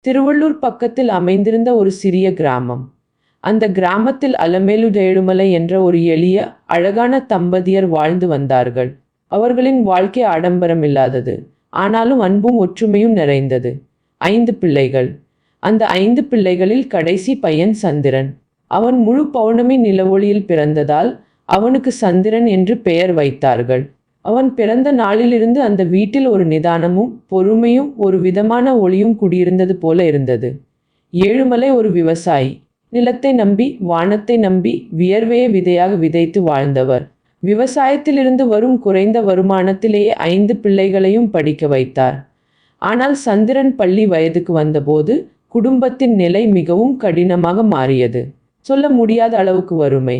திருவள்ளூர் பக்கத்தில் அமைந்திருந்த ஒரு சிறிய கிராமம். அந்த கிராமத்தில் அலமேலு ஏழுமலை என்ற ஒரு எளிய அழகான தம்பதியர் வாழ்ந்து வந்தார்கள். அவர்களின் வாழ்க்கை ஆடம்பரம் இல்லாதது, ஆனாலும் அன்பும் ஒற்றுமையும் நிறைந்தது. 5 பிள்ளைகள். அந்த 5 பிள்ளைகளில் கடைசி பையன் சந்திரன். அவன் முழு பௌர்ணமி நிலவொளியில் பிறந்ததால் அவனுக்கு சந்திரன் என்று பெயர் வைத்தார்கள். அவன் பிறந்த நாளிலிருந்து அந்த வீட்டில் ஒரு நிதானமும் பொறுமையும் ஒரு விதமான ஒளியும் குடியிருந்தது போல இருந்தது. ஏழுமலை ஒரு விவசாயி. நிலத்தை நம்பி வானத்தை நம்பி வியர்வையை விதையாக விதைத்து வாழ்ந்தவர். விவசாயத்திலிருந்து வரும் குறைந்த வருமானத்திலேயே 5 பிள்ளைகளையும் படிக்க வைத்தார். ஆனால் சந்திரன் பள்ளி வயதுக்கு வந்தபோது குடும்பத்தின் நிலை மிகவும் கடினமாக மாறியது. சொல்ல முடியாத அளவுக்கு வறுமை.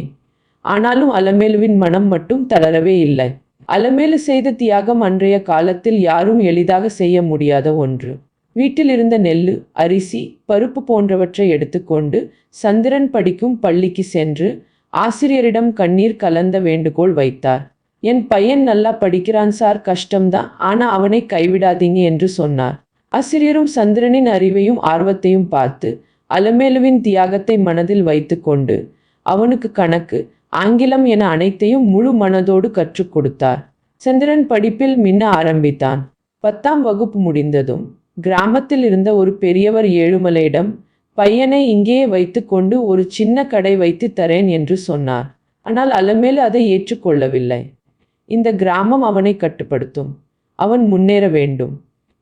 ஆனாலும் அலமேலுவின் மனம் மட்டும் தளரவே இல்லை. அலமேலு செய்த தியாகம் அன்றைய காலத்தில் யாரும் எளிதாக செய்ய முடியாத ஒன்று. வீட்டில் இருந்த நெல்லு, அரிசி, பருப்பு போன்றவற்றை எடுத்துக்கொண்டு சந்திரன் படிக்கும் பள்ளிக்கு சென்று ஆசிரியரிடம் கண்ணீர் கலந்த வேண்டுகோள் வைத்தார். என் பையன் நல்லா படிக்கிறான் சார், கஷ்டம்தான், ஆனா அவனை கைவிடாதீங்க என்று சொன்னார். ஆசிரியரும் சந்திரனின் அறிவையும் ஆர்வத்தையும் பார்த்து அலமேலுவின் தியாகத்தை மனதில் வைத்து கொண்டு அவனுக்கு கணக்கு, ஆங்கிலம் என அனைத்தையும் முழு மனதோடு கற்றுக் கொடுத்தார். சந்திரன் படிப்பில் மின்ன ஆரம்பித்தான். 10ஆம் வகுப்பு முடிந்ததும் கிராமத்தில் இருந்த ஒரு பெரியவர் ஏழுமலையிடம் பையனை இங்கேயே வைத்து கொண்டு ஒரு சின்ன கடை வைத்து தரேன் என்று சொன்னார். ஆனால் அலமேலு அதை ஏற்றுக்கொள்ளவில்லை. இந்த கிராமம் அவனை கட்டுப்படுத்தும், அவன் முன்னேற வேண்டும்.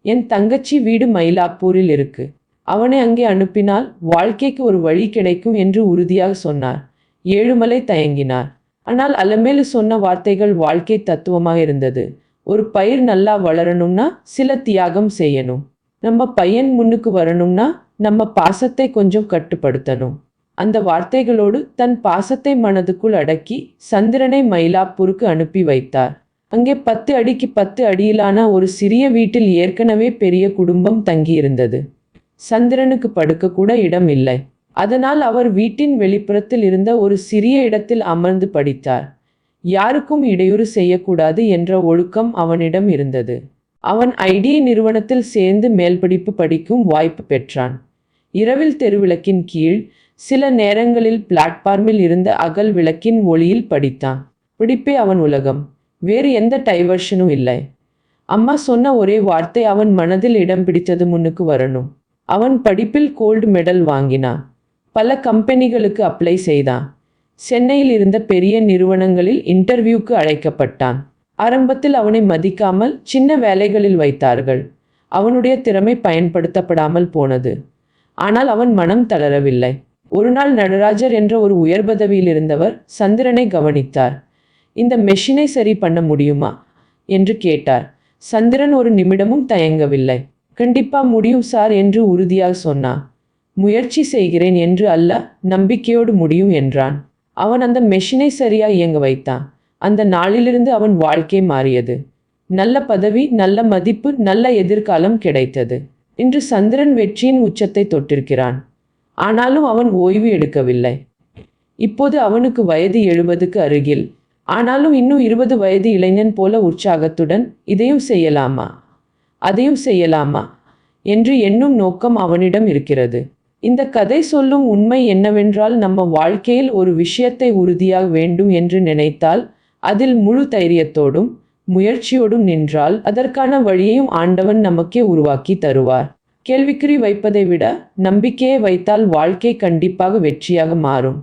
என் தங்கச்சி வீடு மயிலாப்பூரில் இருக்கு, அவனை அங்கே அனுப்பினால் வாழ்க்கைக்கு ஒரு வழி கிடைக்கும் என்று உறுதியாக சொன்னார். ஏழுமலை தயங்கினார். ஆனால் அலமேலு சொன்ன வார்த்தைகள் வாழ்க்கை தத்துவமாக இருந்தது. ஒரு பயிர் நல்லா வளரணும்னா சில தியாகம் செய்யணும். நம்ம பையன் முன்னுக்கு வரணும்னா நம்ம பாசத்தை கொஞ்சம் கட்டுப்படுத்தணும். அந்த வார்த்தைகளோடு தன் பாசத்தை மனதுக்குள் அடக்கி சந்திரனை மயிலாப்பூருக்கு அனுப்பி வைத்தார். அங்கே 10 அடிக்கு 10 அடியிலான ஒரு சிறிய வீட்டில் ஏற்கனவே பெரிய குடும்பம் தங்கியிருந்தது. சந்திரனுக்கு படுக்க கூட இடம் இல்லை. அதனால் அவர் வீட்டின் வெளிப்புறத்தில் இருந்த ஒரு சிறிய இடத்தில் அமர்ந்து படித்தார். யாருக்கும் இடையூறு செய்யக்கூடாது என்ற ஒழுக்கம் அவனிடம் இருந்தது. அவன் ஐடி நிறுவனத்தில் சேர்ந்து மேல்படிப்பு படிக்கும் வாய்ப்பு பெற்றான். இரவில் தெருவிளக்கின் கீழ், சில நேரங்களில் பிளாட்பார்மில் இருந்த அகல் விளக்கின் ஒளியில் படித்தான். படிப்பே அவன் உலகம். வேறு எந்த டைவர்ஷனும் இல்லை. அம்மா சொன்ன ஒரே வார்த்தை அவன் மனதில் இடம் பிடித்தது, முன்னுக்கு வரணும். அவன் படிப்பில் கோல்டு மெடல் வாங்கினான். பல கம்பெனிகளுக்கு அப்ளை செய்தான். சென்னையில் இருந்த பெரிய நிறுவனங்களில் இன்டர்வியூக்கு அழைக்கப்பட்டான். ஆரம்பத்தில் அவனை மதிக்காமல் சின்ன வேலைகளில் வைத்தார்கள். அவனுடைய திறமை பயன்படுத்தப்படாமல் போனது. ஆனால் அவன் மனம் தளரவில்லை. ஒரு நாள் நடராஜர் என்ற ஒரு உயர் பதவியில் இருந்தவர் சந்திரனை கவனித்தார். இந்த மெஷினை சரி பண்ண முடியுமா என்று கேட்டார். சந்திரன் ஒரு நிமிடமும் தயங்கவில்லை. கண்டிப்பா முடியும் சார் என்று உறுதியாக சொன்னான். முயற்சி செய்கிறேன் என்று அல்ல, நம்பிக்கையோடு முடியும் என்றான். அவன் அந்த மெஷினை சரியா இயங்க வைத்தான். அந்த நாளிலிருந்து அவன் வாழ்க்கை மாறியது. நல்ல பதவி, நல்ல மதிப்பு, நல்ல எதிர்காலம் கிடைத்தது. இன்று சந்திரன் வெற்றியின் உச்சத்தை தொட்டிருக்கிறான். ஆனாலும் அவன் ஓய்வு எடுக்கவில்லை. இப்போது அவனுக்கு வயது 70க்கு அருகில். ஆனாலும் இன்னும் 20 வயது இளைஞன் போல உற்சாகத்துடன் இதையும் செய்யலாமா அதையும் செய்யலாமா என்று எண்ணும் நோக்கம் அவனிடம் இருக்கிறது. இந்த கதை சொல்லும் உண்மை என்னவென்றால், நம்ம வாழ்க்கையில் ஒரு விஷயத்தை உறுதியாக வேண்டும் என்று நினைத்தால் அதில் முழு தைரியத்தோடும் முயற்சியோடும் நின்றால் அதற்கான வழியையும் ஆண்டவன் நமக்கே உருவாக்கி தருவார். கேள்விக்குறி வைப்பதை விட நம்பிக்கையை வைத்தால் வாழ்க்கை கண்டிப்பாக வெற்றியாக மாறும்.